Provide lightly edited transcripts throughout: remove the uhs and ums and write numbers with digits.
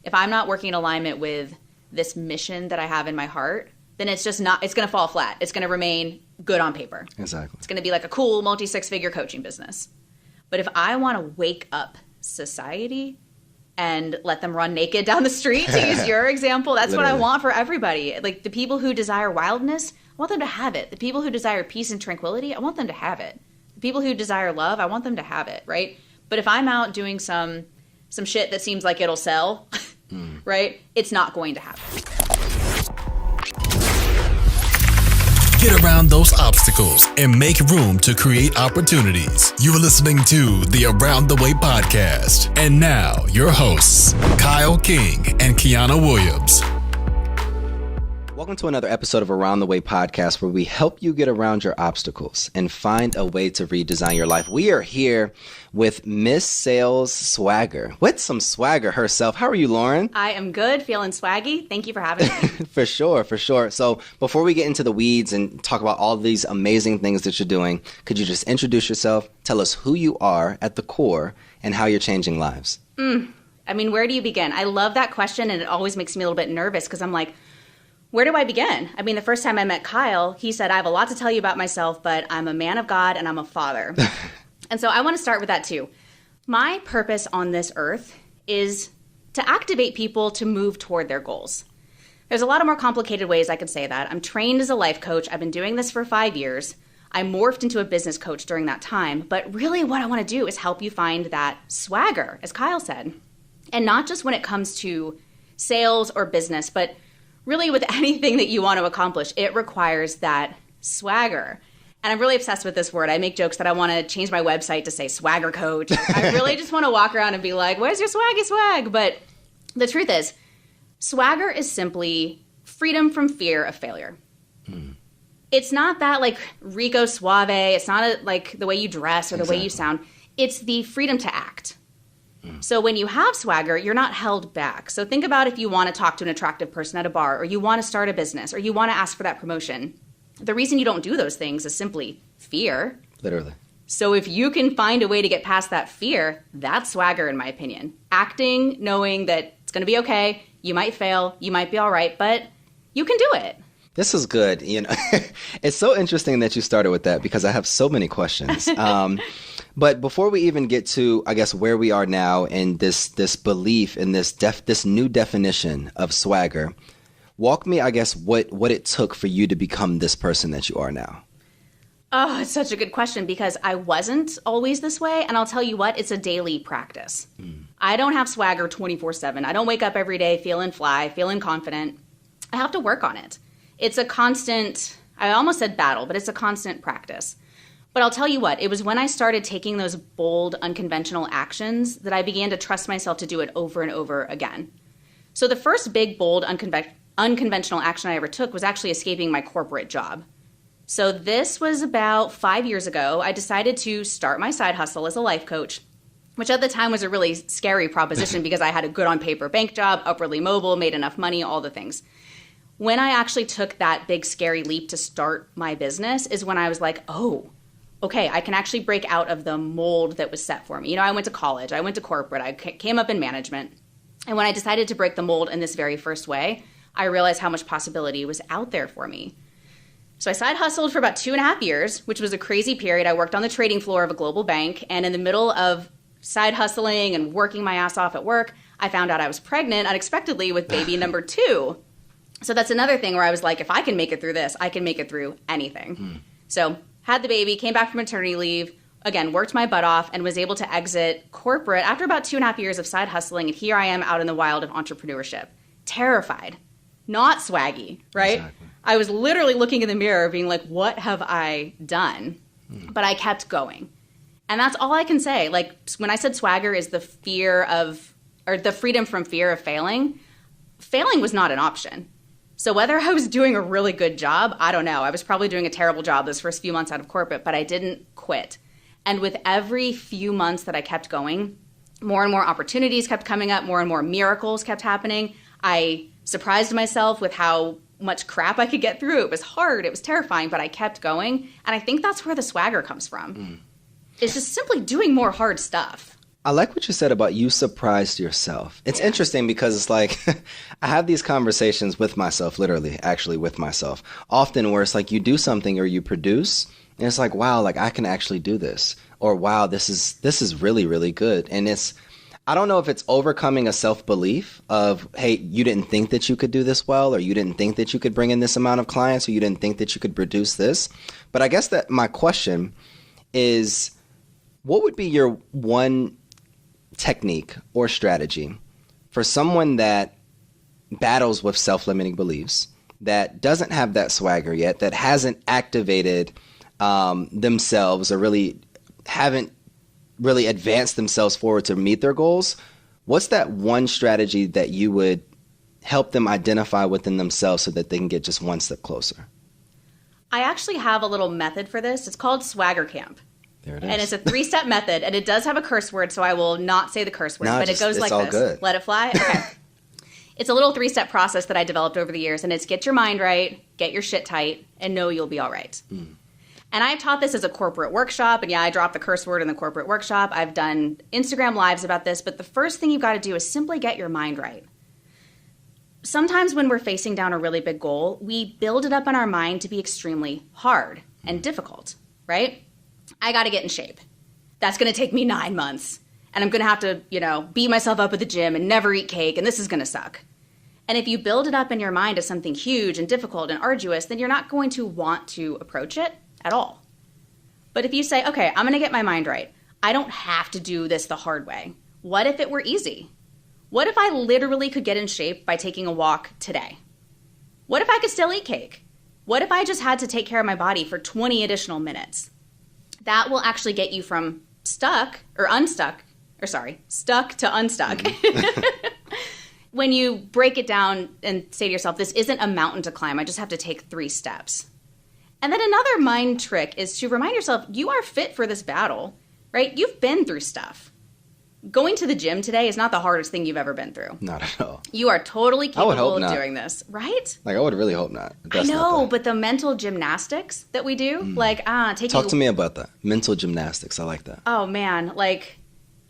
if I'm not working in alignment with this mission that I have in my heart, then it's just not, it's going to fall flat. It's going to remain good on paper. Exactly. It's going to be like a cool multi-six-figure coaching business. But if I want to wake up society and let them run naked down the street, to use your example, that's what I want for everybody. Like the people who desire wildness, I want them to have it. The people who desire peace and tranquility, I want them to have it. The people who desire love, I want them to have it, right? But if I'm out doing some shit that seems like it'll sell, right, it's not going to happen. Get around those obstacles and make room to create opportunities. You are listening to the Around the Way podcast. And now, your hosts, Kyle King and Kiana Williams. Welcome to another episode of Around the Way podcast, where we help you get around your obstacles and find a way to redesign your life. We are here with Miss Sales Swagger, with some swagger herself. How are you, Lauren? I am good, feeling swaggy. Thank you for having me. For sure. So before we get into the weeds and talk about all these amazing things that you're doing, could you just introduce yourself, tell us who you are at the core, and how you're changing lives? I mean, where do you begin? I love that question, and it always makes me a little bit nervous because I'm like, where do I begin? I mean, the first time I met Kyle, he said, I have a lot to tell you about myself, but I'm a man of God and I'm a father. And so I want to start with that too. My purpose on this earth is to activate people to move toward their goals. There's a lot of more complicated ways I could say that. I'm trained as a life coach. I've been doing this for 5 years. I morphed into a business coach during that time. But really what I want to do is help you find that swagger, as Kyle said. And not just when it comes to sales or business, but really with anything that you want to accomplish, it requires that swagger. And I'm really obsessed with this word. I make jokes that I want to change my website to say swagger coach. I really just want to walk around and be like, where's your swaggy swag? But the truth is, swagger is simply freedom from fear of failure. It's not that like Rico Suave. It's not like the way you dress or the way you sound. It's the freedom to act. So when you have swagger, you're not held back. So think about if you want to talk to an attractive person at a bar, or you want to start a business, or you want to ask for that promotion. The reason you don't do those things is simply fear. Literally. So if you can find a way to get past that fear, that's swagger in my opinion. Acting, knowing that it's going to be okay, you might fail, you might be all right, but you can do it. This is good. You know, it's so interesting that you started with that because I have so many questions. But before we even get to, I guess, where we are now and this belief in this new definition of swagger, walk me, I guess, what it took for you to become this person that you are now. Oh, it's such a good question because I wasn't always this way. And I'll tell you what, it's a daily practice. I don't have swagger 24/7. I don't wake up every day feeling fly, feeling confident. I have to work on it. It's a constant, I almost said battle, but it's a constant practice. But I'll tell you what, it was when I started taking those bold, unconventional actions that I began to trust myself to do it over and over again. So the first big, bold, unconventional action I ever took was actually escaping my corporate job. So this was about 5 years ago. I decided to start my side hustle as a life coach, which at the time was a really scary proposition because I had a good on paper bank job, upwardly mobile, made enough money, all the things. When I actually took that big, scary leap to start my business is when I was like, oh, okay, I can actually break out of the mold that was set for me. You know, I went to college, I went to corporate, I came up in management. And when I decided to break the mold in this very first way, I realized how much possibility was out there for me. So I side hustled for about 2.5 years, which was a crazy period. I worked on the trading floor of a global bank. And in the middle of side hustling and working my ass off at work, I found out I was pregnant unexpectedly with baby number 2. So that's another thing where I was like, if I can make it through this, I can make it through anything. So had the baby, came back from maternity leave, again, worked my butt off and was able to exit corporate after about 2.5 years of side hustling. And here I am out in the wild of entrepreneurship, terrified, not swaggy, right? Exactly. I was literally looking in the mirror being like, what have I done? But I kept going. And that's all I can say. Like when I said swagger is the fear of, or the freedom from fear of failing was not an option. So whether I was doing a really good job, I don't know. I was probably doing a terrible job those first few months out of corporate, but I didn't quit. And with every few months that I kept going, more and more opportunities kept coming up, more and more miracles kept happening. I surprised myself with how much crap I could get through. It was hard, it was terrifying, but I kept going. And I think that's where the swagger comes from. It's just simply doing more hard stuff. I like what you said about you surprised yourself. It's interesting because it's like I have these conversations with myself, literally, actually with myself, often where it's like you do something or you produce and it's like, wow, like I can actually do this, or wow, this is really, really good. And I don't know if it's overcoming a self-belief of, hey, you didn't think that you could do this well, or you didn't think that you could bring in this amount of clients, or you didn't think that you could produce this. But I guess that my question is, what would be your one technique or strategy for someone that battles with self-limiting beliefs, that doesn't have that swagger yet, that hasn't activated themselves, or haven't really advanced themselves forward to meet their goals? What's that one strategy that you would help them identify within themselves so that they can get just one step closer? I actually have a little method for this. It's called Swagger Camp. There it is. And it's a 3-step method, and it does have a curse word, so I will not say the curse word, but it goes like this. Good. Let it fly? Okay. It's a little 3-step process that I developed over the years, and it's get your mind right, get your shit tight, and know you'll be all right. And I've taught this as a corporate workshop, and yeah, I dropped the curse word in the corporate workshop. I've done Instagram lives about this, but the first thing you've got to do is simply get your mind right. Sometimes when we're facing down a really big goal, we build it up in our mind to be extremely hard and difficult, right? I got to get in shape. That's going to take me 9 months. And I'm going to have to, beat myself up at the gym and never eat cake, and this is going to suck. And if you build it up in your mind as something huge and difficult and arduous, then you're not going to want to approach it at all. But if you say, okay, I'm going to get my mind right. I don't have to do this the hard way. What if it were easy? What if I literally could get in shape by taking a walk today? What if I could still eat cake? What if I just had to take care of my body for 20 additional minutes? That will actually get you from stuck to unstuck. When you break it down and say to yourself, this isn't a mountain to climb, I just have to take 3 steps. And then another mind trick is to remind yourself, you are fit for this battle, right? You've been through stuff. Going to the gym today is not the hardest thing you've ever been through. Not at all. You are totally capable of doing this, right? Like, I would really hope not. I know, but the mental gymnastics that we do, Talk to me about that. Mental gymnastics, I like that. Oh, man,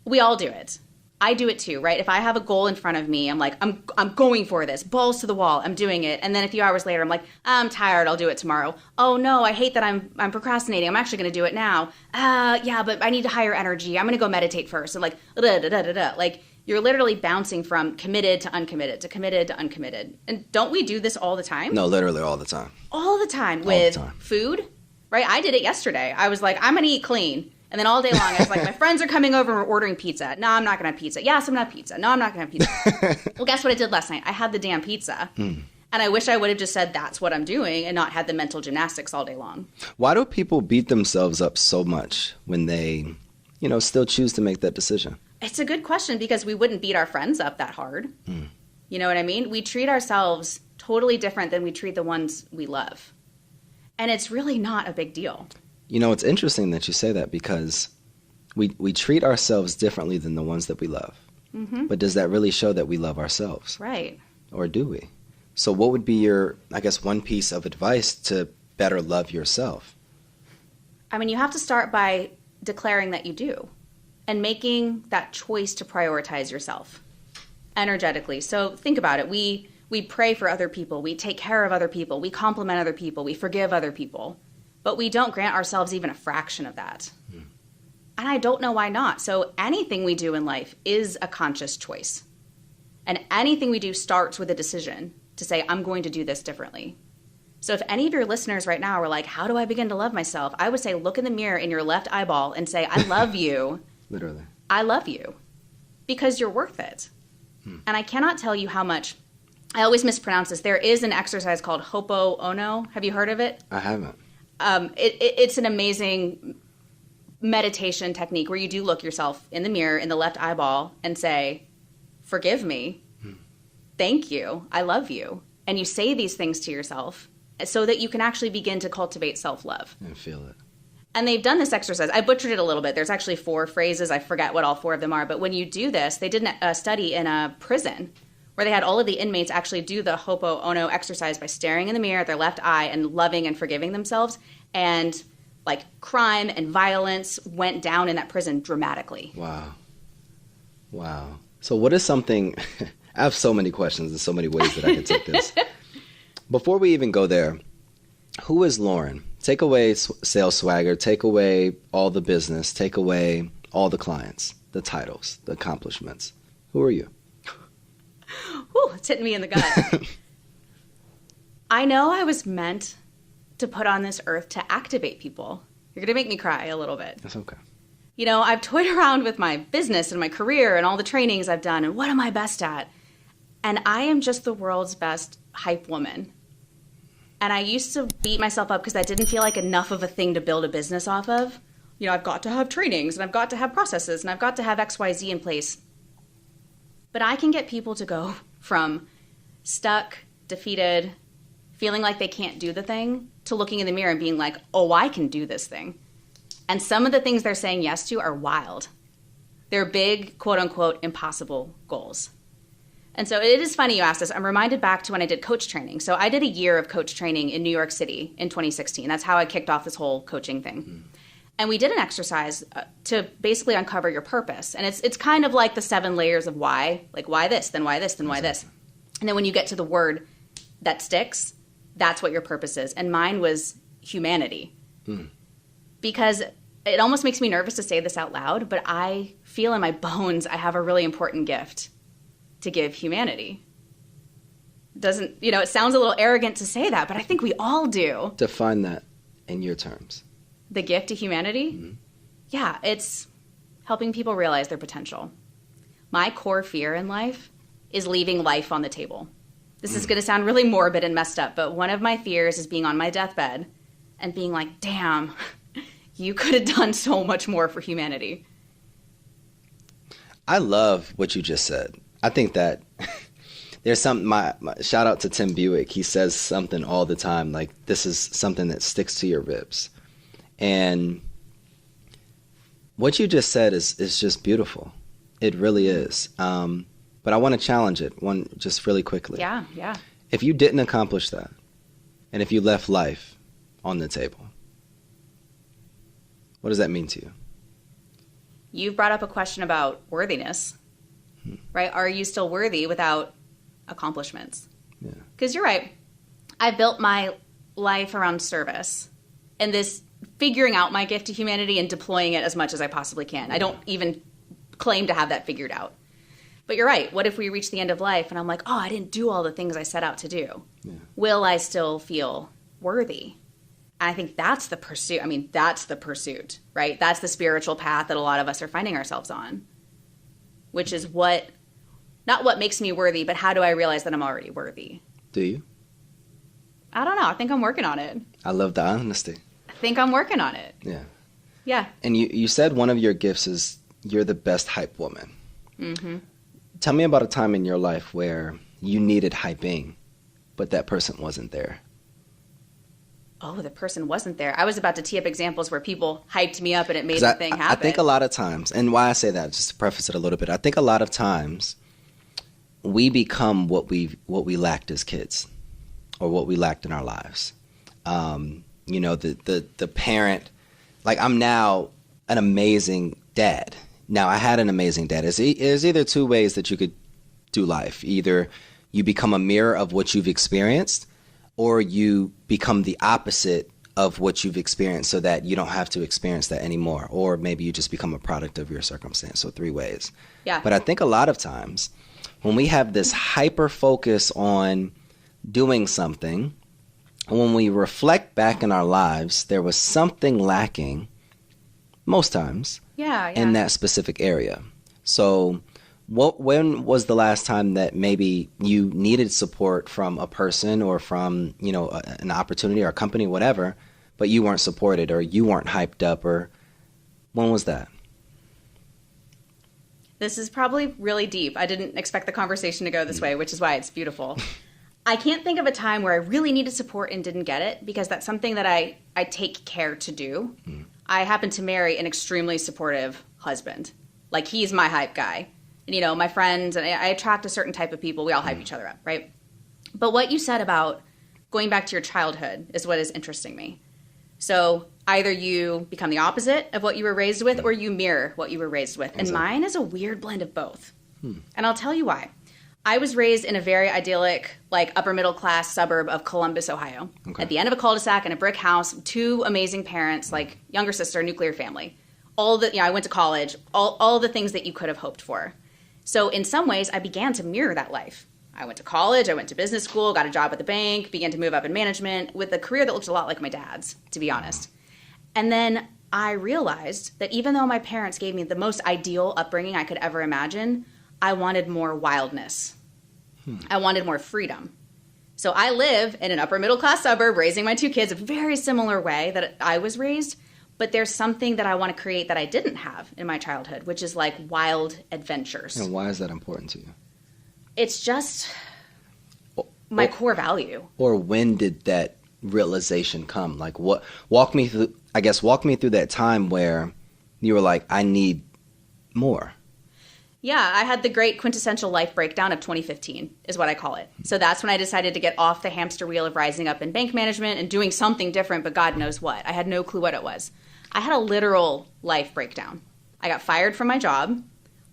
we all do it. I do it too, right? If I have a goal in front of me, I'm like, I'm going for this. Balls to the wall. I'm doing it. And then a few hours later, I'm like, I'm tired. I'll do it tomorrow. Oh no, I hate that I'm procrastinating. I'm actually going to do it now. Yeah, but I need higher energy. I'm going to go meditate first. And like you're literally bouncing from committed to uncommitted to committed to uncommitted. And don't we do this all the time? No, literally all the time. All the time with food, right? I did it yesterday. I was like, I'm going to eat clean. And then all day long, I was like, my friends are coming over and we're ordering pizza. No, I'm not going to have pizza. Yes, I'm going to have pizza. No, I'm not going to have pizza. Well, guess what I did last night? I had the damn pizza. And I wish I would have just said that's what I'm doing and not had the mental gymnastics all day long. Why do people beat themselves up so much when they, still choose to make that decision? It's a good question because we wouldn't beat our friends up that hard. You know what I mean? We treat ourselves totally different than we treat the ones we love. And it's really not a big deal. It's interesting that you say that because we treat ourselves differently than the ones that we love. But does that really show that we love ourselves? Right. Or do we? So what would be your, one piece of advice to better love yourself? You have to start by declaring that you do and making that choice to prioritize yourself energetically. So think about it. We pray for other people. We take care of other people. We compliment other people. We forgive other people. But we don't grant ourselves even a fraction of that. And I don't know why not. So anything we do in life is a conscious choice. And anything we do starts with a decision to say, I'm going to do this differently. So if any of your listeners right now are like, how do I begin to love myself? I would say, look in the mirror in your left eyeball and say, I love you. Literally. I love you. Because you're worth it. And I cannot tell you how much, I always mispronounce this. There is an exercise called Ho'oponopono. Have you heard of it? I haven't. It's an amazing meditation technique where you do look yourself in the mirror in the left eyeball and say, forgive me, thank you, I love you. And you say these things to yourself so that you can actually begin to cultivate self-love. And feel it. And they've done this exercise. I butchered it a little bit. There's actually 4 phrases. I forget what all 4 of them are. But when you do this, they did a study in a prison where they had all of the inmates actually do the Ho'oponopono exercise by staring in the mirror at their left eye and loving and forgiving themselves. And crime and violence went down in that prison dramatically. Wow. Wow. So what is something, I have so many questions and so many ways that I can take this. Before we even go there, who is Lauren? Take away sales swagger, take away all the business, take away all the clients, the titles, the accomplishments. Who are you? Whew, it's hitting me in the gut. I know I was meant to put on this earth to activate people. You're going to make me cry a little bit. That's okay. You know, I've toyed around with my business and my career and all the trainings I've done and what am I best at? And I am just the world's best hype woman. And I used to beat myself up because I didn't feel like enough of a thing to build a business off of. You know, I've got to have trainings and I've got to have processes and I've got to have XYZ in place. But I can get people to go from stuck, defeated, feeling like they can't do the thing, to looking in the mirror and being like, oh, I can do this thing. And some of the things they're saying yes to are wild. They're big, quote unquote, impossible goals. And so it is funny you asked this. I'm reminded back to when I did coach training. So I did a year of coach training in New York City in 2016. That's how I kicked off this whole coaching thing. Mm. And we did an exercise to basically uncover your purpose. And it's kind of like the 7 layers of why, like why this, then why this, then why this. And then when you get to the word that sticks, that's what your purpose is. And mine was humanity. Mm. Because it almost makes me nervous to say this out loud, but I feel in my bones I have a really important gift to give humanity. Doesn't, you know, it sounds a little arrogant to say that, but I think we all do. Define that in your terms. The gift to humanity? Mm-hmm. Yeah, it's helping people realize their potential. My core fear in life is leaving life on the table. This is going to sound really morbid and messed up, but one of my fears is being on my deathbed and being like, damn, you could have done so much more for humanity. I love what you just said. I think that there's some, my shout out to Tim Buick. He says something all the time, like this is something that sticks to your ribs. And what you just said is just beautiful. It really is. But I want to challenge it just really quickly. Yeah. If you didn't accomplish that, and if you left life on the table, what does that mean to you? You've brought up a question about worthiness, right? Are you still worthy without accomplishments? Yeah. Because you're right. I built my life around service and this figuring out my gift to humanity and deploying it as much as I possibly can. I don't even claim to have that figured out. But you're right. What if we reach the end of life and I'm like, oh, I didn't do all the things I set out to do? Yeah. Will I still feel worthy? And I think that's the pursuit. I mean, that's the pursuit, right? That's the spiritual path that a lot of us are finding ourselves on, which is not what makes me worthy, but how do I realize that I'm already worthy? Do you? I don't know. I think I'm working on it. I love the honesty. I think I'm working on it. Yeah. Yeah. And you said one of your gifts is you're the best hype woman. Mm-hmm. Tell me about a time in your life where you needed hyping, but that person wasn't there. Oh, the person wasn't there. I was about to tee up examples where people hyped me up and it made the thing happen. I think a lot of times, and why I say that, just to preface it a little bit, I think a lot of times we become what we lacked as kids or what we lacked in our lives. You know, the parent, like I'm now an amazing dad. Now, I had an amazing dad. There's either two ways that you could do life. Either you become a mirror of what you've experienced, or you become the opposite of what you've experienced so that you don't have to experience that anymore. Or maybe you just become a product of your circumstance. So 3 ways. Yeah. But I think a lot of times when we have this hyper focus on doing something, when we reflect back in our lives, there was something lacking most times. Yeah. In that specific area. So when was the last time that maybe you needed support from a person or from, you know, an opportunity or a company, whatever, but you weren't supported or you weren't hyped up, or when was that? This is probably really deep. I didn't expect the conversation to go this way, which is why it's beautiful. I can't think of a time where I really needed support and didn't get it, because that's something that I take care to do. Mm. I happen to marry an extremely supportive husband. Like, he's my hype guy. And, you know, my friends, and I attract a certain type of people. We all hype each other up, right? But what you said about going back to your childhood is what is interesting me. So Either you become the opposite of what you were raised with, or you mirror what you were raised with. And mine is a weird blend of both. And I'll tell you why. I was raised in a very idyllic, like upper middle class suburb of Columbus, Ohio. Okay. At the end of a cul-de-sac in a brick house, 2 amazing parents, like younger sister, nuclear family. I went to college, all the things that you could have hoped for. So in some ways, I began to mirror that life. I went to college, I went to business school, got a job at the bank, began to move up in management with a career that looked a lot like my dad's, to be honest. And then I realized that even though my parents gave me the most ideal upbringing I could ever imagine, I wanted more wildness. I wanted more freedom. So I live in an upper middle class suburb, raising my 2 kids a very similar way that I was raised. But there's something that I want to create that I didn't have in my childhood, which is like wild adventures. And why is that important to you? It's just my core value. Or when did that realization come? Like walk me through that time where you were like, I need more. Yeah, I had the great quintessential life breakdown of 2015 is what I call it. So that's when I decided to get off the hamster wheel of rising up in bank management and doing something different, but God knows what. I had no clue what it was. I had a literal life breakdown. I got fired from my job.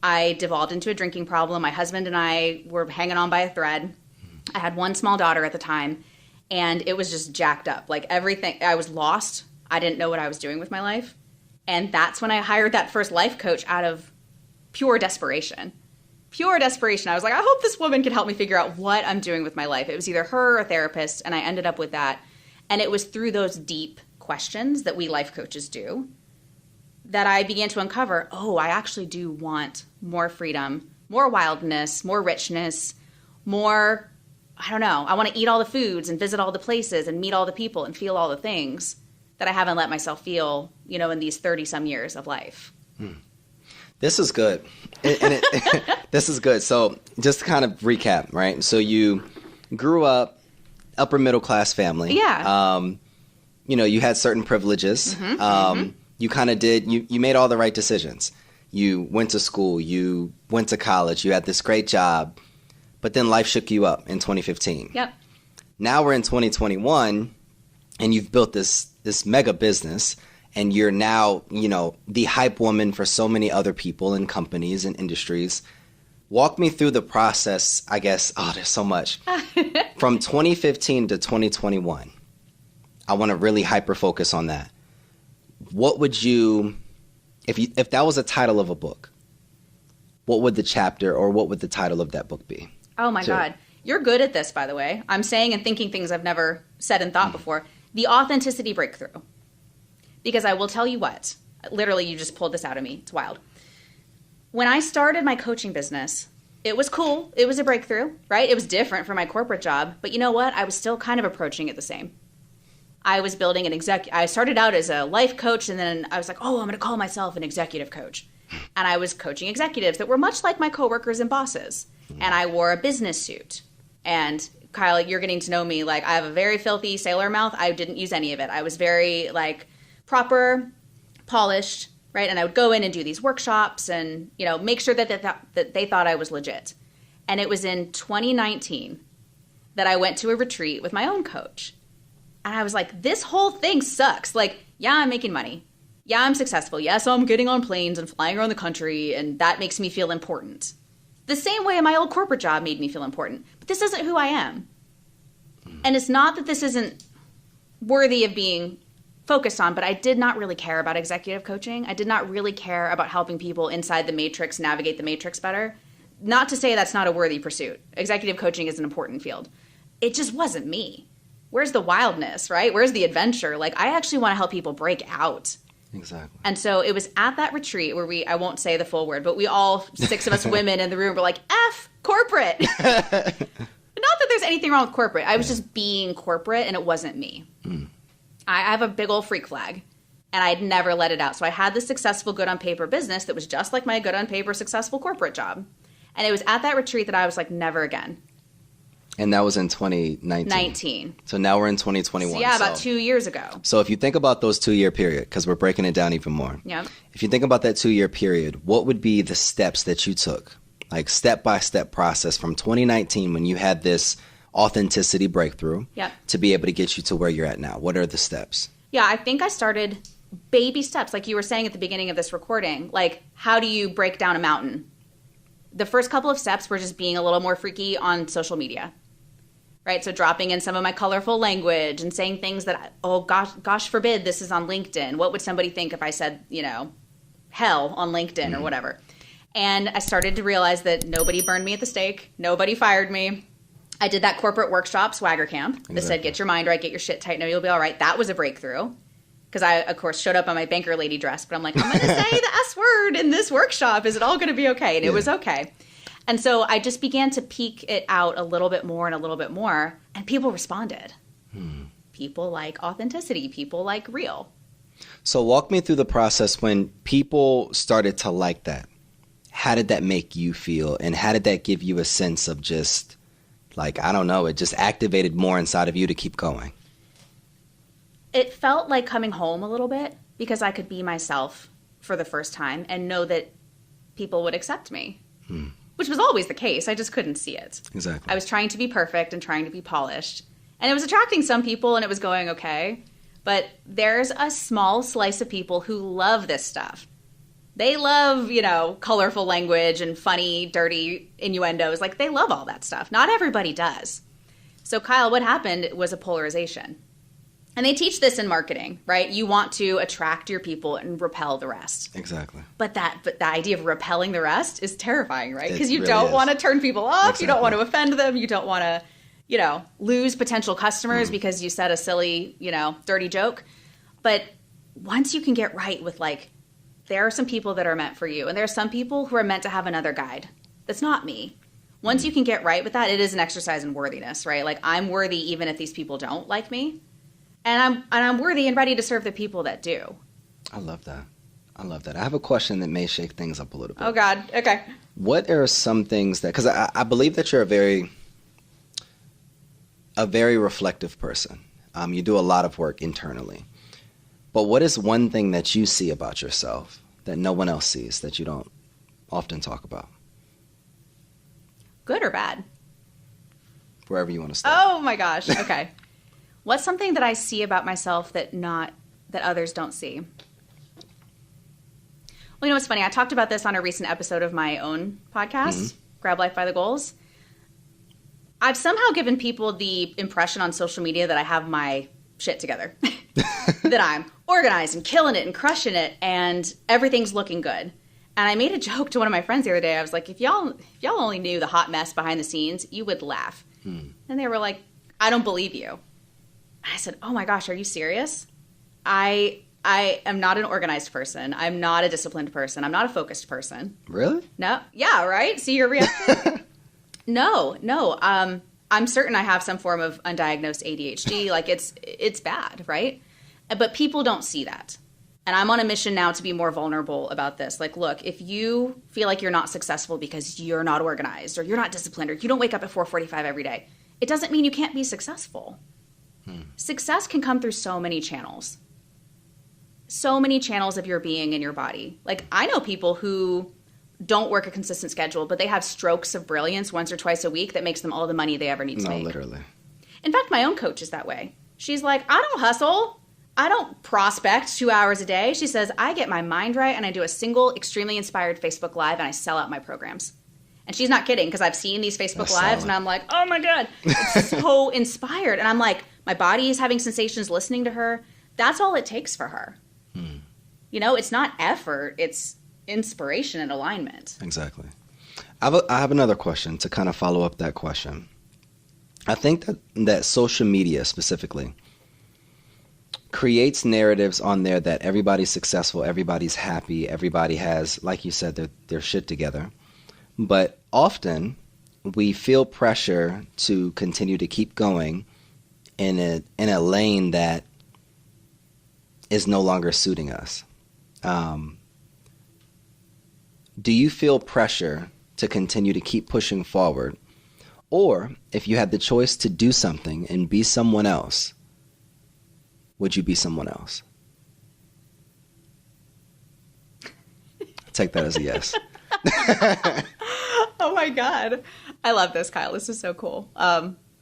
I devolved into a drinking problem. My husband and I were hanging on by a thread. I had 1 small daughter at the time, and it was just jacked up. Like everything, I was lost. I didn't know what I was doing with my life. And that's when I hired that first life coach out of pure desperation. Pure desperation. I was like, I hope this woman can help me figure out what I'm doing with my life. It was either her or a therapist, and I ended up with that. And it was through those deep questions that we life coaches do that I began to uncover, I actually do want more freedom, more wildness, more richness, more, I want to eat all the foods and visit all the places and meet all the people and feel all the things that I haven't let myself feel, in these 30-some years of life. This is good. This is good. So just to kind of recap, right? So you grew up upper middle class family. Yeah. You had certain privileges. You kind of you made all the right decisions. You went to school, you went to college, you had this great job, but then life shook you up in 2015. Yep. Now we're in 2021 and you've built this mega business. And you're now, the hype woman for so many other people and companies and industries. Walk me through the process, I guess. Oh, there's so much. From 2015 to 2021. I want to really hyper-focus on that. What would you, if that was a title of a book, what would the chapter or what would the title of that book be? Oh, my God. You're good at this, by the way. I'm saying and thinking things I've never said and thought before. The authenticity breakthrough. Because I will tell you what, literally you just pulled this out of me. It's wild. When I started my coaching business, it was cool. It was a breakthrough, right? It was different from my corporate job. But you know what? I was still kind of approaching it the same. I was building I started out as a life coach, and then I was like, I'm going to call myself an executive coach. And I was coaching executives that were much like my coworkers and bosses. And I wore a business suit. And Kyle, you're getting to know me. Like, I have a very filthy sailor mouth. I didn't use any of it. I was very, proper, polished, right? And I would go in and do these workshops and, make sure that they thought I was legit. And it was in 2019 that I went to a retreat with my own coach. And I was like, this whole thing sucks. Yeah, I'm making money. Yeah, I'm successful. Yeah, so I'm getting on planes and flying around the country, and that makes me feel important. The same way my old corporate job made me feel important. But this isn't who I am. And it's not that this isn't worthy of being focused on, but I did not really care about executive coaching. I did not really care about helping people inside the matrix navigate the matrix better. Not to say that's not a worthy pursuit. Executive coaching is an important field. It just wasn't me. Where's the wildness, right? Where's the adventure? I actually want to help people break out. Exactly. And so it was at that retreat where I won't say the full word, but we all, 6 of us women in the room were like, F corporate. Not that there's anything wrong with corporate. I was just being corporate, and it wasn't me. I have a big old freak flag, and I'd never let it out. So I had this successful, good on paper business that was just like my good on paper, successful corporate job. And it was at that retreat that I was like, never again. And that was in 2019. So now we're in 2021. So about 2 years ago. So if you think about those 2-year period, because we're breaking it down even more. Yeah. If you think about that 2-year period, what would be the steps that you took? Step-by-step process from 2019 when you had this authenticity breakthrough to be able to get you to where you're at now? What are the steps? Yeah, I think I started baby steps, like you were saying at the beginning of this recording. Like, how do you break down a mountain? The first couple of steps were just being a little more freaky on social media, right? So dropping in some of my colorful language and saying things that, oh gosh forbid, this is on LinkedIn. What would somebody think if I said, hell on LinkedIn or whatever? And I started to realize that nobody burned me at the stake. Nobody fired me. I did that corporate workshop, Swagger Camp, that said, get your mind right, get your shit tight, know you'll be all right. That was a breakthrough. Because I, of course, showed up on my banker lady dress. But I'm like, I'm going to say the S word in this workshop. Is it all going to be okay? And it was okay. And so I just began to peek it out a little bit more and a little bit more. And people responded. People like authenticity. People like real. So walk me through the process when people started to like that. How did that make you feel? And how did that give you a sense of just, like, I don't know, it just activated more inside of you to keep going? It felt like coming home a little bit because I could be myself for the first time and know that people would accept me, which was always the case. I just couldn't see it. Exactly. I was trying to be perfect and trying to be polished. And it was attracting some people and it was going okay. But there's a small slice of people who love this stuff. They love, colorful language and funny, dirty innuendos. Like, they love all that stuff. Not everybody does. So, Kyle, what happened was a polarization. And they teach this in marketing, right? You want to attract your people and repel the rest. Exactly. But the idea of repelling the rest is terrifying, right? Because you really don't is. want to turn people off. Exactly. You don't want to offend them. You don't want to, lose potential customers because you said a silly, dirty joke. But once you can get right with, like, there are some people that are meant for you. And there are some people who are meant to have another guide. That's not me. Once you can get right with that, it is an exercise in worthiness, right? Like, I'm worthy even if these people don't like me. And I'm worthy and ready to serve the people that do. I love that. I have a question that may shake things up a little bit. Oh, God. Okay. What are some things that, because I believe that you're a very reflective person. You do a lot of work internally. But what is one thing that you see about yourself that no one else sees, that you don't often talk about? Good or bad? Wherever you want to start. Oh, my gosh. Okay. What's something that I see about myself that others don't see? Well, what's funny? I talked about this on a recent episode of my own podcast, Grab Life by the Goals. I've somehow given people the impression on social media that I have my shit together. That I'm organized and killing it and crushing it and everything's looking good. And I made a joke to one of my friends the other day. I was like, if y'all only knew the hot mess behind the scenes, you would laugh. And they were like, I don't believe you. I said, oh my gosh, are you serious? I am not an organized person. I'm not a disciplined person. I'm not a focused person. Really? No. Yeah, right? See your reaction? No. I'm certain I have some form of undiagnosed ADHD. Like, it's bad, right? But people don't see that. And I'm on a mission now to be more vulnerable about this. Like, look, if you feel like you're not successful because you're not organized or you're not disciplined or you don't wake up at 4:45 every day, it doesn't mean you can't be successful. Success can come through so many channels. So many channels of your being and your body. Like, I know people who don't work a consistent schedule, but they have strokes of brilliance once or twice a week that makes them all the money they ever need to make. No, literally. In fact, my own coach is that way. She's like, I don't hustle. I don't prospect 2 hours a day. She says, I get my mind right and I do a single extremely inspired Facebook Live and I sell out my programs. And she's not kidding, because I've seen these Facebook Lives and I'm like, oh my God, it's so inspired. And I'm like, my body is having sensations listening to her. That's all it takes for her. It's not effort. It's inspiration and alignment. Exactly. I have another question to kind of follow up that question. I think that social media specifically creates narratives on there that everybody's successful, everybody's happy, everybody has, like you said, their shit together. But often we feel pressure to continue to keep going in a lane that is no longer suiting us. Do you feel pressure to continue to keep pushing forward? Or if you had the choice to do something and be someone else, would you be someone else? Take that as a yes. Oh my God. I love this, Kyle. This is so cool.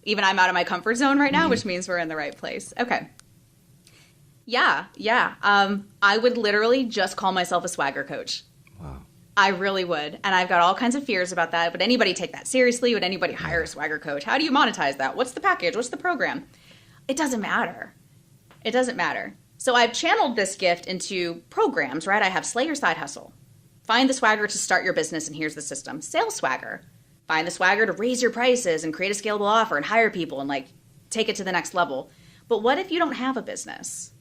Even I'm out of my comfort zone right now, which means we're in the right place. Okay. Yeah. I would literally just call myself a swagger coach. Wow. I really would. And I've got all kinds of fears about that. Would anybody take that seriously? Would anybody hire a swagger coach? How do you monetize that? What's the package? What's the program? It doesn't matter. It doesn't matter. So I've channeled this gift into programs, right? I have Slay Your Side Hustle. Find the swagger to start your business, and here's the system. Sales swagger. Find the swagger to raise your prices and create a scalable offer and hire people and like take it to the next level. But what if you don't have a business?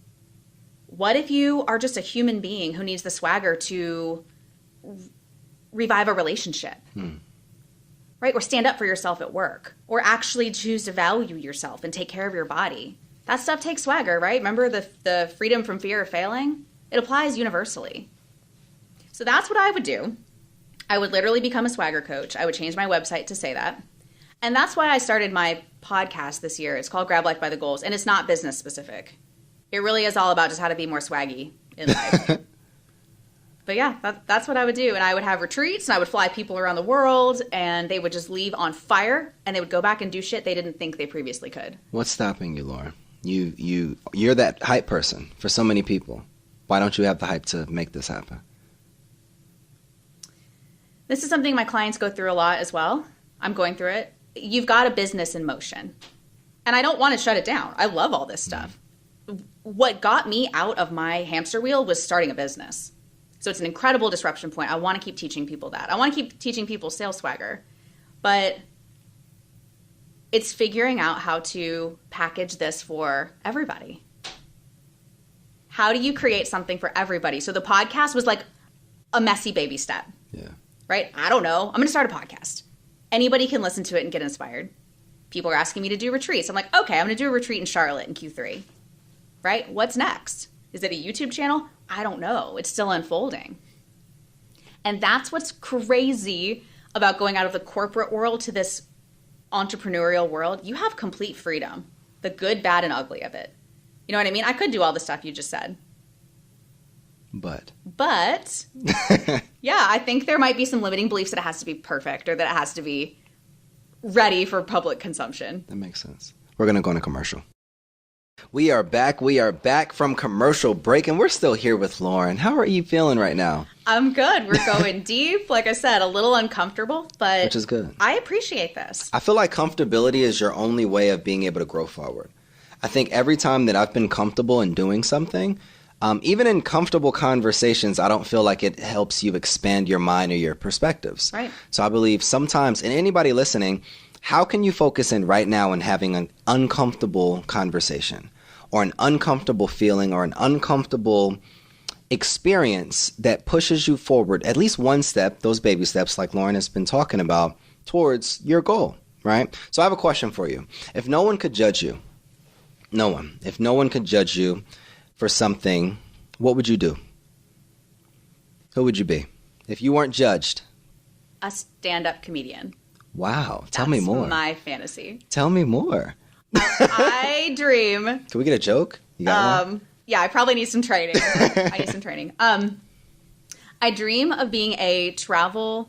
What if you are just a human being who needs the swagger to revive a relationship? Right? Or stand up for yourself at work, or actually choose to value yourself and take care of your body. That stuff takes swagger, right? Remember the freedom from fear of failing? It applies universally. So that's what I would do. I would literally become a swagger coach. I would change my website to say that. And that's why I started my podcast this year. It's called Grab Life by the Goals, and it's not business specific. It really is all about just how to be more swaggy in life. But yeah, that's what I would do. And I would have retreats, and I would fly people around the world, and they would just leave on fire, and they would go back and do shit they didn't think they previously could. What's stopping you, Lauren? You're that hype person for so many people. Why don't you have the hype to make this happen? This is something my clients go through a lot as well. I'm going through it. You've got a business in motion. And I don't want to shut it down. I love all this stuff. What got me out of my hamster wheel was starting a business. So it's an incredible disruption point. I want to keep teaching people that. I want to keep teaching people sales swagger. But it's figuring out how to package this for everybody. How do you create something for everybody? So the podcast was like a messy baby step. Yeah. Right? I don't know. I'm going to start a podcast. Anybody can listen to it and get inspired. People are asking me to do retreats. I'm like, okay, I'm going to do a retreat in Charlotte in Q3. Right? What's next? Is it a YouTube channel? I don't know. It's still unfolding. And that's what's crazy about going out of the corporate world to this entrepreneurial world. You have complete freedom. The good, bad, and ugly of it. You know what I mean? I could do all the stuff you just said. But yeah, I think there might be some limiting beliefs that it has to be perfect or that it has to be ready for public consumption. That makes sense. We're going to go on a commercial. We are back from commercial break, and we're still here with Lauren. How are you feeling right now? I'm good. We're going deep. Like I said, a little uncomfortable, but which is good. I appreciate this. I feel like comfortability is your only way of being able to grow forward. I think every time that I've been comfortable in doing something, even in comfortable conversations, I don't feel like it helps you expand your mind or your perspectives. Right. So I believe sometimes, and anybody listening, how can you focus in right now in having an uncomfortable conversation or an uncomfortable feeling or an uncomfortable experience that pushes you forward, at least one step, those baby steps like Lauren has been talking about, towards your goal, right? So I have a question for you. If no one could judge you, if no one could judge you for something, what would you do? Who would you be? If you weren't judged. A stand-up comedian. Wow. Tell me more. That's my fantasy. Tell me more. I dream. Can we get a joke? You got one? Yeah, I probably need some training. I dream of being a traveling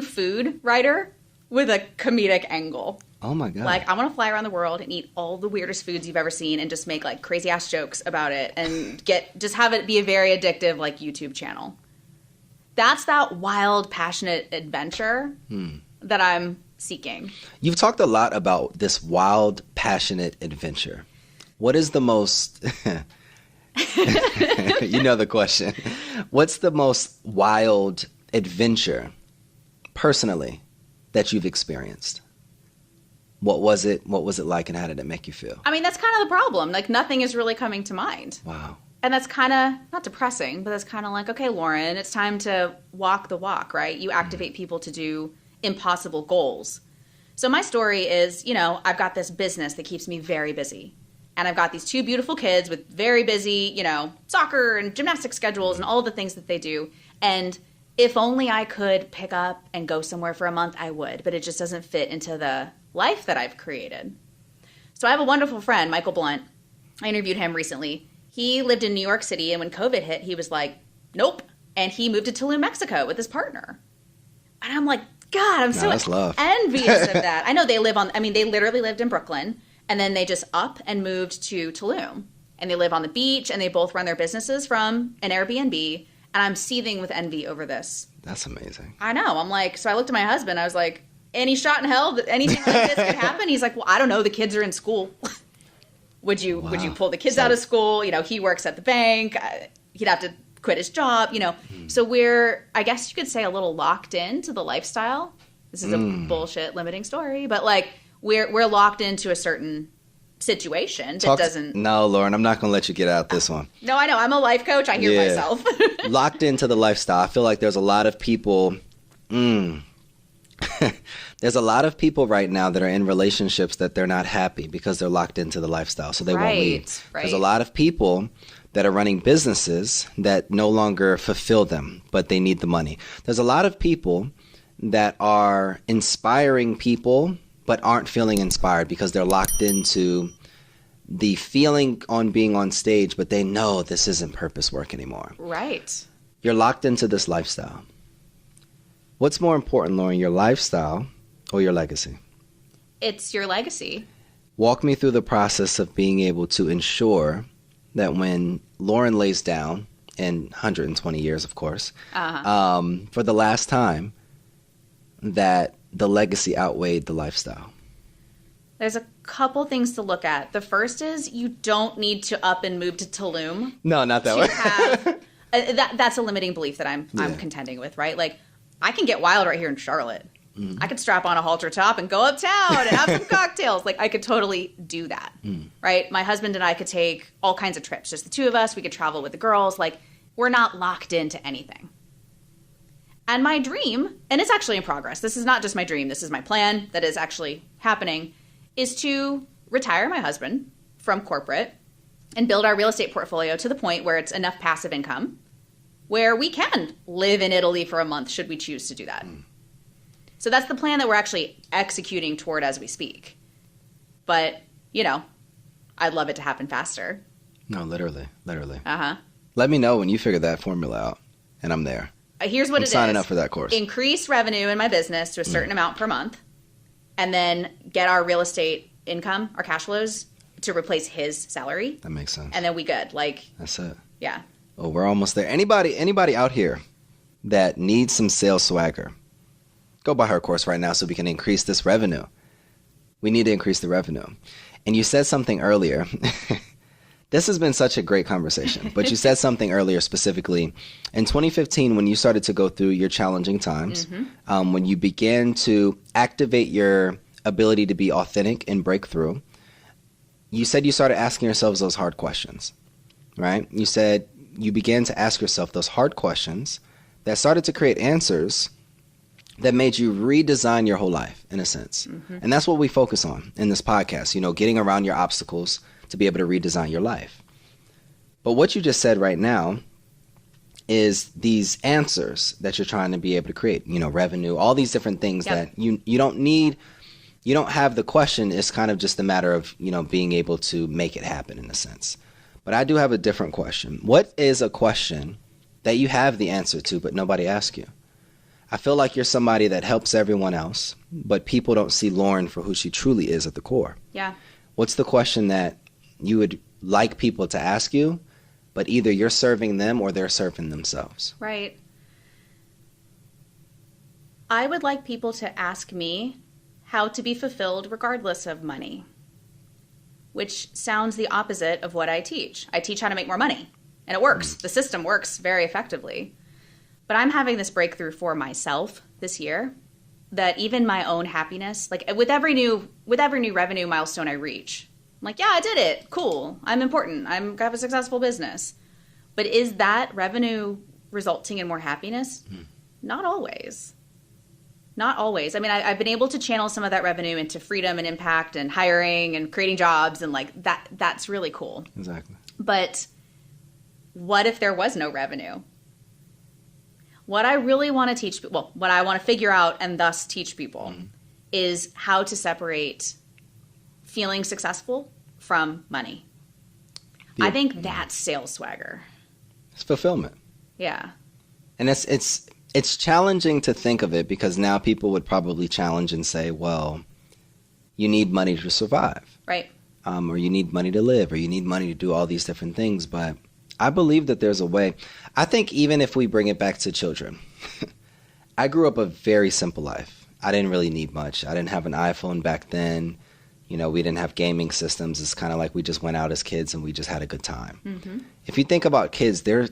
food writer with a comedic angle. Oh my God. Like, I want to fly around the world and eat all the weirdest foods you've ever seen and just make like crazy ass jokes about it and just have it be a very addictive like YouTube channel. That's that wild, passionate adventure that I'm seeking. You've talked a lot about this wild, passionate adventure. What is the most, you know the question, what's the most wild adventure personally that you've experienced? What was it? What was it like, and how did it make you feel? I mean, that's kind of the problem. Like, nothing is really coming to mind. Wow. And that's kind of, not depressing, but that's kind of like, okay, Lauren, it's time to walk the walk, right? You activate people to do impossible goals. So my story is, I've got this business that keeps me very busy. And I've got these two beautiful kids with very busy, soccer and gymnastics schedules and all the things that they do. And if only I could pick up and go somewhere for a month, I would. But it just doesn't fit into the life that I've created. So I have a wonderful friend, Michael Blunt. I interviewed him recently. He lived in New York City, and when COVID hit, he was like, nope. And he moved to Tulum, Mexico with his partner. And I'm like, God, I'm so envious of that. I know they literally lived in Brooklyn, and then they just up and moved to Tulum. and they live on the beach, and they both run their businesses from an Airbnb, and I'm seething with envy over this. That's amazing. I know. I'm like, so I looked at my husband. I was like, any shot in hell that anything like this could happen? He's like, well, I don't know. The kids are in school. Would you pull the kids out of school? You know, he works at the bank. He'd have to quit his job, you know. So we're, I guess you could say, a little locked into the lifestyle. This is a bullshit limiting story, but like we're locked into a certain situation that doesn't. No, Lauren, I'm not going to let you get out this one. No, I know. I'm a life coach. I hear myself. Locked into the lifestyle. I feel like there's a lot of people. There's a lot of people right now that are in relationships that they're not happy because they're locked into the lifestyle, so they won't leave. Right. There's a lot of people that are running businesses that no longer fulfill them, but they need the money. There's a lot of people that are inspiring people but aren't feeling inspired because they're locked into the feeling on being on stage, but they know this isn't purpose work anymore. Right. You're locked into this lifestyle. What's more important, Lauren, your lifestyle or your legacy? It's your legacy. Walk me through the process of being able to ensure that when Lauren lays down, in 120 years, of course, for the last time, that the legacy outweighed the lifestyle. There's a couple things to look at. The first is you don't need to up and move to Tulum. No, not that way. That's a limiting belief that I'm contending with, right? Like, I can get wild right here in Charlotte. I could strap on a halter top and go uptown and have some cocktails. Like, I could totally do that, right? My husband and I could take all kinds of trips, just the two of us. We could travel with the girls. Like, we're not locked into anything. And my dream, and it's actually in progress. This is not just my dream. This is my plan that is actually happening, is to retire my husband from corporate and build our real estate portfolio to the point where it's enough passive income where we can live in Italy for a month should we choose to do that. So that's the plan that we're actually executing toward as we speak. But, you know, I'd love it to happen faster. No, literally. Uh-huh. Let me know when you figure that formula out, and I'm there. Here's what I'm signing up for that course. Increase revenue in my business to a certain amount per month, and then get our real estate income, our cash flows, to replace his salary. That makes sense. And then we good. Like, that's it. Yeah. Oh, we're almost there. Anybody out here that needs some sales swagger, go buy her course right now so we can increase this revenue. We need to increase the revenue. And you said something earlier. This has been such a great conversation, but you said something earlier specifically. In 2015, when you started to go through your challenging times, when you began to activate your ability to be authentic and break through, you said you started asking yourselves those hard questions, right? You said you began to ask yourself those hard questions that started to create answers that made you redesign your whole life, in a sense. And that's what we focus on in this podcast, you know, getting around your obstacles to be able to redesign your life. But what you just said right now is these answers that you're trying to be able to create, you know, revenue, all these different things that you don't need. You don't have the question. It's kind of just a matter of, you know, being able to make it happen in a sense. But I do have a different question. What is a question that you have the answer to, but nobody asks you? I feel like you're somebody that helps everyone else, but people don't see Lauren for who she truly is at the core. Yeah. What's the question that you would like people to ask you, but either you're serving them or they're serving themselves? Right. I would like people to ask me how to be fulfilled regardless of money, which sounds the opposite of what I teach. I teach how to make more money, and it works. The system works very effectively. But I'm having this breakthrough for myself this year that even my own happiness, like with every new revenue milestone I reach, I'm like, yeah, I did it. Cool. I'm important. I have a successful business. But is that revenue resulting in more happiness? Not always. Not always. I mean, I've been able to channel some of that revenue into freedom and impact and hiring and creating jobs and like that. That's really cool. Exactly. But what if there was no revenue? What I really want to teach, well, what I want to figure out and thus teach people is how to separate feeling successful from money. I think that's sales swagger. It's fulfillment. Yeah. And it's challenging to think of it because now people would probably challenge and say, well, you need money to survive. Right. or you need money to live, or you need money to do all these different things. But I believe that there's a way. I think even if we bring it back to children, I grew up a very simple life. I didn't really need much. I didn't have an iPhone back then. You know, we didn't have gaming systems. It's kind of like we just went out as kids and we just had a good time. Mm-hmm. If you think about kids, they're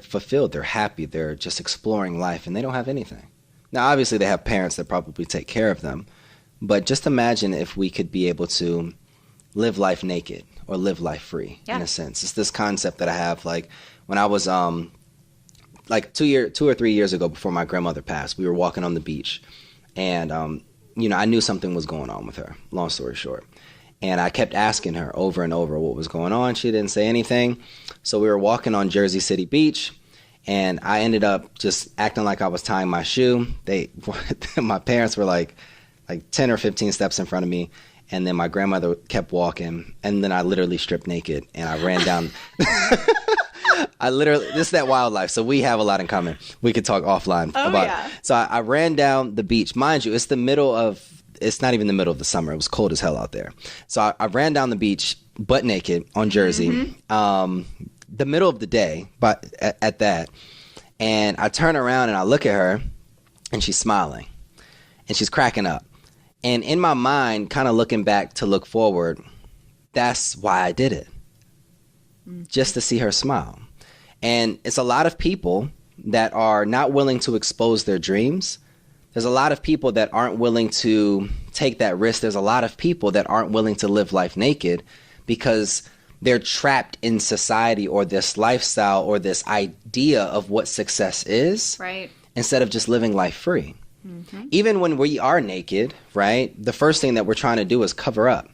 fulfilled. They're happy. They're just exploring life, and they don't have anything. Now, obviously, they have parents that probably take care of them. But just imagine if we could be able to live life naked or live life free, in a sense. It's this concept that I have. Like when I was like 2 or 3 years ago, before my grandmother passed, we were walking on the beach, and you know, I knew something was going on with her, long story short. And I kept asking her over and over what was going on. She didn't say anything. So we were walking on Jersey City Beach, and I ended up just acting like I was tying my shoe. My parents were like 10 or 15 steps in front of me. And then my grandmother kept walking, and then I literally stripped naked, and I ran down. This is that wildlife, so we have a lot in common. We could talk offline about it. So I ran down the beach. Mind you, it's not even the middle of the summer. It was cold as hell out there. So I ran down the beach butt naked on Jersey, the middle of the day, but at that. And I turn around and I look at her, and she's smiling, and she's cracking up. And in my mind, kind of looking back to look forward, that's why I did it. Just to see her smile. And it's a lot of people that are not willing to expose their dreams. There's a lot of people that aren't willing to take that risk. There's a lot of people that aren't willing to live life naked because they're trapped in society or this lifestyle or this idea of what success is. Right. Instead of just living life free. Mm-hmm. Even when we are naked, right, the first thing that we're trying to do is cover up.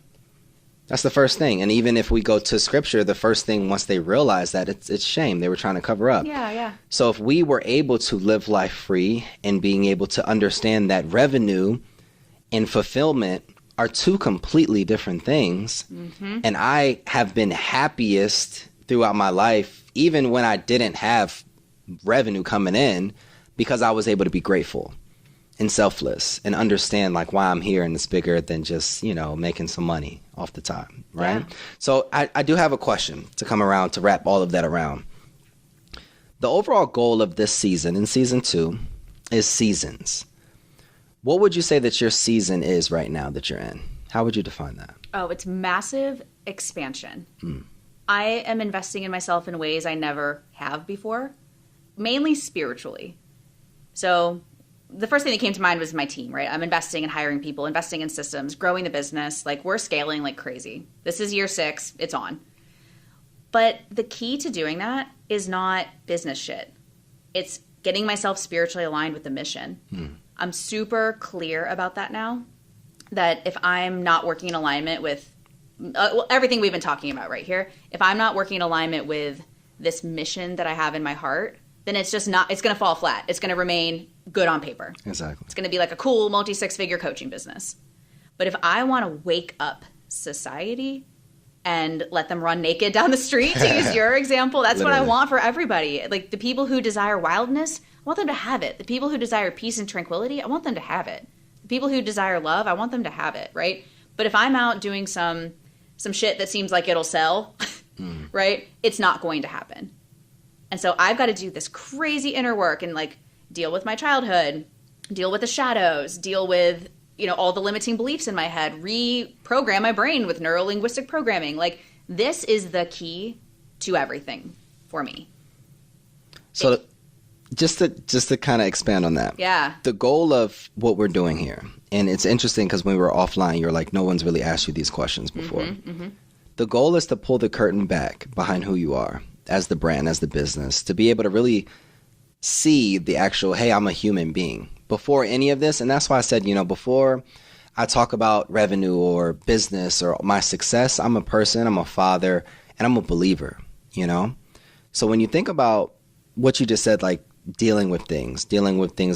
That's the first thing. And even if we go to scripture, the first thing, once they realize that, it's shame. They were trying to cover up. Yeah. So if we were able to live life free and being able to understand that revenue and fulfillment are two completely different things, and I have been happiest throughout my life, even when I didn't have revenue coming in, because I was able to be grateful and selfless and understand like why I'm here, and it's bigger than just, you know, making some money off the top, right? Yeah. So I do have a question to come around to wrap all of that around. The overall goal of this season, in season 2, is seasons. What would you say that your season is right now that you're in? How would you define that? Oh, it's massive expansion. I am investing in myself in ways I never have before, mainly spiritually. So the first thing that came to mind was my team, right? I'm investing in hiring people, investing in systems, growing the business. Like, we're scaling like crazy. This is year 6. It's on. But the key to doing that is not business shit. It's getting myself spiritually aligned with the mission. I'm super clear about that now, that if I'm not working in alignment with everything we've been talking about right here, if I'm not working in alignment with this mission that I have in my heart, then it's just not, it's going to fall flat. It's going to remain good on paper. Exactly. It's going to be like a cool multi-6-figure coaching business. But if I want to wake up society and let them run naked down the street, to use your example, that's what I want for everybody. Like, the people who desire wildness, I want them to have it. The people who desire peace and tranquility, I want them to have it. The people who desire love, I want them to have it, right? But if I'm out doing some shit that seems like it'll sell, right, it's not going to happen. And so I've got to do this crazy inner work and like deal with my childhood, deal with the shadows, deal with, you know, all the limiting beliefs in my head, reprogram my brain with neuro-linguistic programming. Like, this is the key to everything for me. So just to kind of expand on that. Yeah. The goal of what we're doing here, and it's interesting because when we were offline, you're like, no one's really asked you these questions before. The goal is to pull the curtain back behind who you are as the brand, as the business, to be able to really see the actual, hey, I'm a human being before any of this. And that's why I said, you know, before I talk about revenue or business or my success, I'm a person, I'm a father, and I'm a believer, you know? So when you think about what you just said, like dealing with things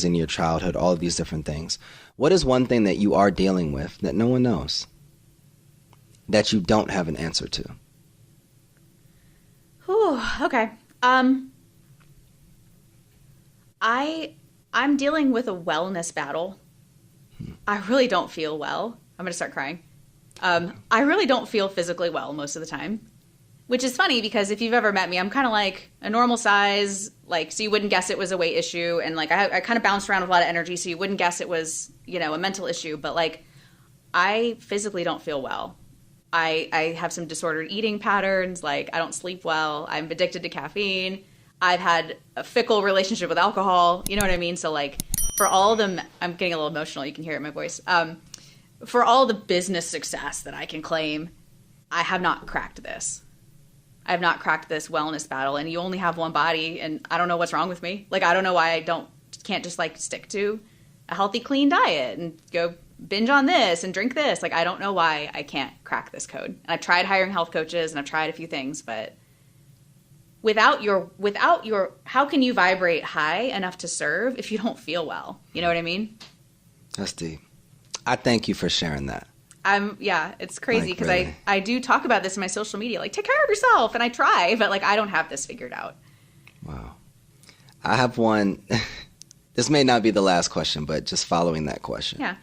in your childhood, all of these different things, what is one thing that you are dealing with that no one knows, that you don't have an answer to? Whew, okay. I'm dealing with a wellness battle. I really don't feel well. I'm going to start crying. I really don't feel physically well most of the time, which is funny because if you've ever met me, I'm kind of like a normal size, like, so you wouldn't guess it was a weight issue. And like, I kind of bounced around with a lot of energy, so you wouldn't guess it was, you know, a mental issue. But like, I physically don't feel well. I have some disordered eating patterns. Like, I don't sleep well. I'm addicted to caffeine. I've had a fickle relationship with alcohol. You know what I mean? So like, for all of them, I'm getting a little emotional. You can hear it in my voice. For all the business success that I can claim, I have not cracked this. I have not cracked this wellness battle. And you only have one body, and I don't know what's wrong with me. Like, I don't know why I can't just like stick to a healthy, clean diet and go binge on this and drink this. Like, I don't know why I can't crack this code. And I've tried hiring health coaches and I've tried a few things, but without your, how can you vibrate high enough to serve if you don't feel well? You know what I mean? That's deep. I thank you for sharing that. It's crazy because really. I do talk about this in my social media, like, take care of yourself, and I try, but like, I don't have this figured out. Wow. I have one. This may not be the last question, but just following that question. Yeah.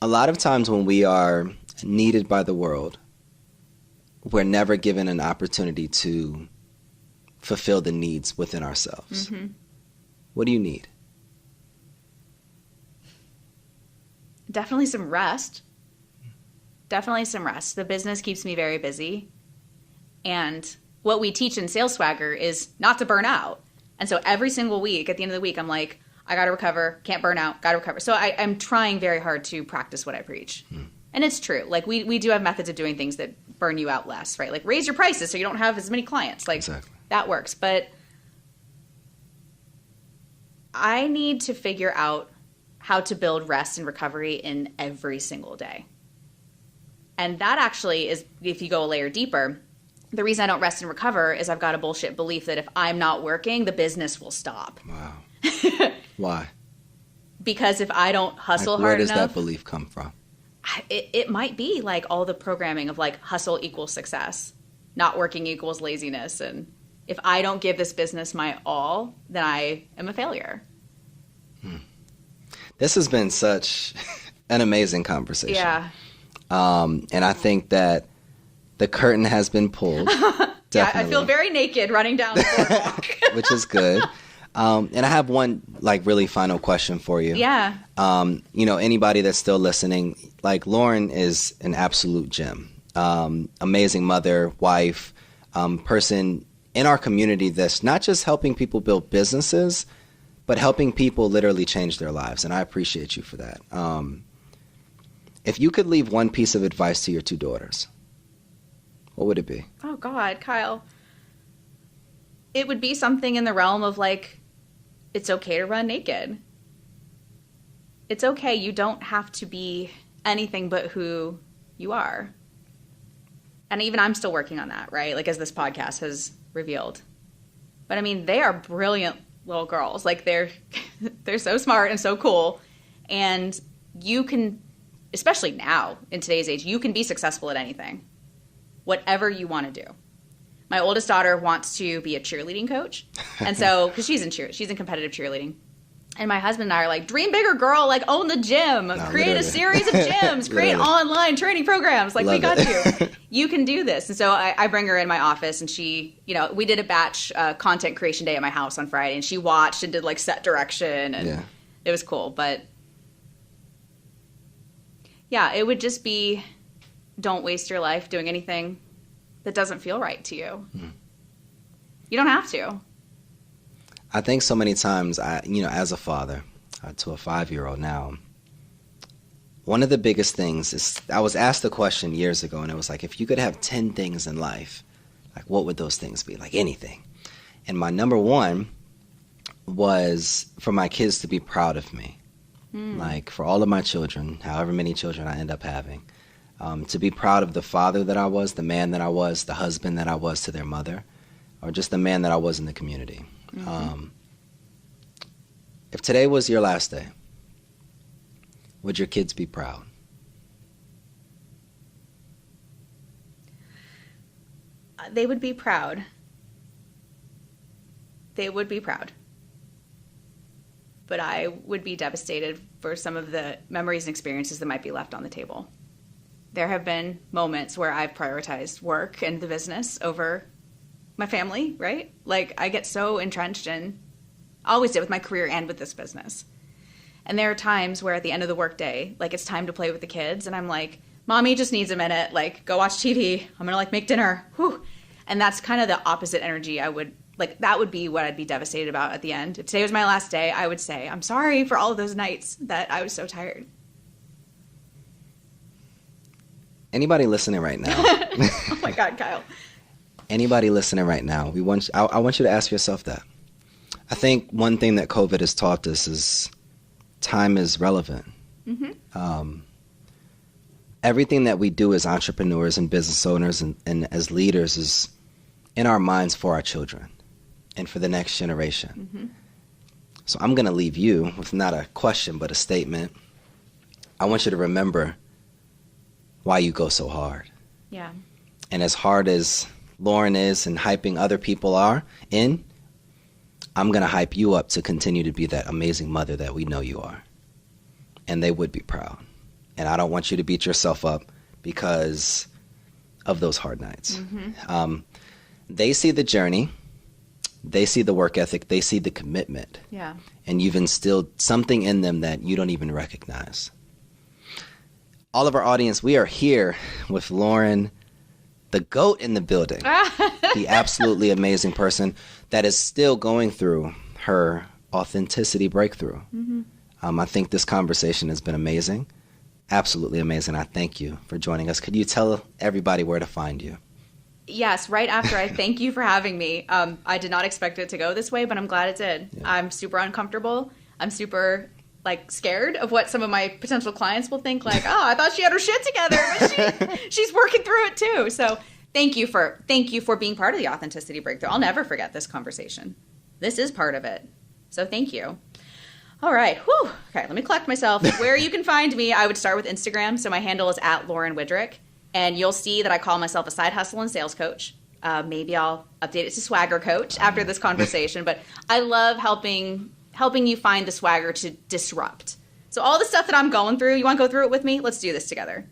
A lot of times when we are needed by the world, we're never given an opportunity to fulfill the needs within ourselves. Mm-hmm. What do you need? Definitely some rest. The business keeps me very busy. And what we teach in Sales Swagger is not to burn out. And so every single week, at the end of the week, I'm like, I got to recover, can't burn out, got to recover. So I'm trying very hard to practice what I preach. And it's true. Like, we do have methods of doing things that burn you out less, right? Like, raise your prices so you don't have as many clients. Like, exactly. That works. But I need to figure out how to build rest and recovery in every single day. And that actually is, if you go a layer deeper, the reason I don't rest and recover is I've got a bullshit belief that if I'm not working, the business will stop. Wow. Why? Because if I don't hustle where hard does enough, that belief come from? It might be like all the programming of like hustle equals success, not working equals laziness. And if I don't give this business my all, then I am a failure. This has been such an amazing conversation. Yeah. And I think that the curtain has been pulled. Yeah, I feel very naked running down the boardwalk. Which is good. And I have one like really final question for you. Yeah. Anybody that's still listening, like, Lauren is an absolute gem. Amazing mother, wife, person in our community that's not just helping people build businesses, but helping people literally change their lives. And I appreciate you for that. If you could leave one piece of advice to your two daughters, what would it be? Oh, God, Kyle. It would be something in the realm of, like, it's okay to run naked. It's okay. You don't have to be anything but who you are. And even I'm still working on that, right? Like, as this podcast has revealed. But, I mean, they are brilliant little girls. Like, they're so smart and so cool. And you can, especially now in today's age, you can be successful at anything. Whatever you want to do. My oldest daughter wants to be a cheerleading coach. And so, because she's in competitive cheerleading. And my husband and I are like, dream bigger, girl, like, own the gym, create a series of gyms, create online training programs. Like, we got you. You can do this. And so I bring her in my office, and she, we did a batch content creation day at my house on Friday, and she watched and did like set direction, and it was cool. But yeah, it would just be, don't waste your life doing anything that doesn't feel right to you. You don't have to. I think so many times, as a father to a 5-year-old now, one of the biggest things is, I was asked a question years ago, and it was like, if you could have 10 things in life, like, what would those things be? Like, anything. And my number one was for my kids to be proud of me. Like, for all of my children, however many children I end up having, to be proud of the father that I was, the man that I was, the husband that I was to their mother, or just the man that I was in the community. If today was your last day, would your kids be proud? They would be proud. They would be proud. But I would be devastated for some of the memories and experiences that might be left on the table. there have been moments where I've prioritized work and the business over my family, right? Like, I get so entrenched in, always did with my career and with this business. And there are times where at the end of the workday, like, it's time to play with the kids, and I'm like, Mommy just needs a minute, like, go watch TV. I'm gonna, like, make dinner. Whew. And that's kind of the opposite energy I would, like, that would be what I'd be devastated about at the end. If today was my last day, I would say, I'm sorry for all of those nights that I was so tired. Anybody listening right now? Oh my God, Kyle. Anybody listening right now? I want you to ask yourself that. I think one thing that COVID has taught us is time is relevant. Mm-hmm. Everything that we do as entrepreneurs and business owners and as leaders is in our minds for our children and for the next generation. Mm-hmm. So I'm going to leave you with not a question, but a statement. I want you to remember why you go so hard. Yeah. And as hard as Lauren is and hyping other people are in, I'm going to hype you up to continue to be that amazing mother that we know you are. And they would be proud. And I don't want you to beat yourself up because of those hard nights. Mm-hmm. They see the journey. They see the work ethic. They see the commitment. Yeah. And you've instilled something in them that you don't even recognize. All of our audience, we are here with Lauren, the GOAT in the building, the absolutely amazing person that is still going through her authenticity breakthrough. Mm-hmm. I think this conversation has been amazing, absolutely amazing. I thank you for joining us. Could you tell everybody where to find you? Yes, right after I thank you for having me. I did not expect it to go this way, but I'm glad it did. Yeah. I'm super uncomfortable. I'm super scared of what some of my potential clients will think, like, oh, I thought she had her shit together, but she's working through it too. So thank you for being part of the authenticity breakthrough. I'll never forget this conversation. This is part of it. So thank you. All right. Whew. Okay, let me collect myself. Where you can find me, I would start with Instagram. So my handle is @LaurenWidrick. And you'll see that I call myself a side hustle and sales coach. Maybe I'll update it to swagger coach after this conversation. But I love helping you find the swagger to disrupt. So all the stuff that I'm going through, you want to go through it with me? Let's do this together,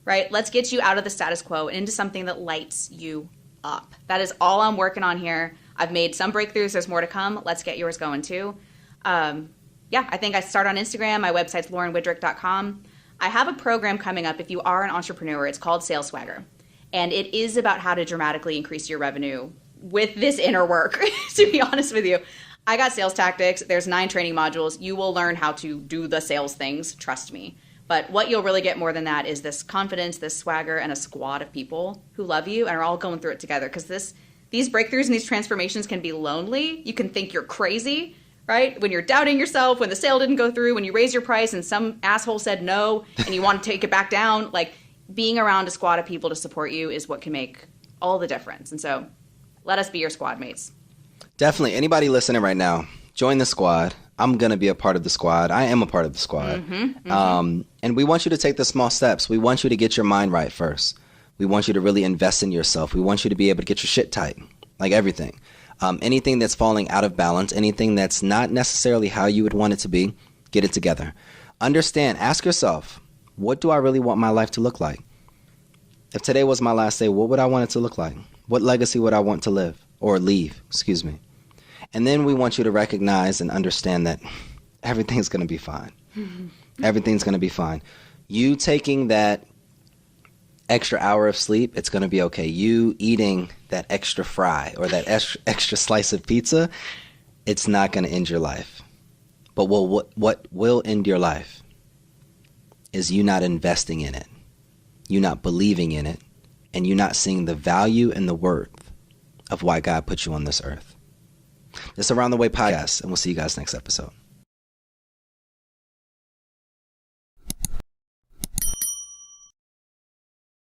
right? Let's get you out of the status quo and into something that lights you up. That is all I'm working on here. I've made some breakthroughs. There's more to come. Let's get yours going too. I think I start on Instagram. My website's laurenwidrick.com. I have a program coming up if you are an entrepreneur. It's called Sales Swagger. And it is about how to dramatically increase your revenue with this inner work, to be honest with you. I got sales tactics. There's 9 training modules. You will learn how to do the sales things, trust me. But what you'll really get more than that is this confidence, this swagger, and a squad of people who love you and are all going through it together. Because these breakthroughs and these transformations can be lonely. You can think you're crazy, right? When you're doubting yourself, when the sale didn't go through, when you raise your price and some asshole said no and you want to take it back down, like, being around a squad of people to support you is what can make all the difference. And so let us be your squad mates. Definitely. Anybody listening right now, join the squad. I'm going to be a part of the squad. I am a part of the squad. Mm-hmm, mm-hmm. And we want you to take the small steps. We want you to get your mind right first. We want you to really invest in yourself. We want you to be able to get your shit tight, like everything. Anything that's falling out of balance, anything that's not necessarily how you would want it to be, get it together. Understand, ask yourself, what do I really want my life to look like? If today was my last day, what would I want it to look like? What legacy would I want to live or leave? Excuse me. And then we want you to recognize and understand that everything's going to be fine. Mm-hmm. Everything's going to be fine. You taking that extra hour of sleep, it's going to be okay. You eating that extra fry or that extra slice of pizza, it's not going to end your life. But what will end your life is you not investing in it, you not believing in it, and you not seeing the value and the worth of why God put you on this earth. This Around the Way podcast, and we'll see you guys next episode.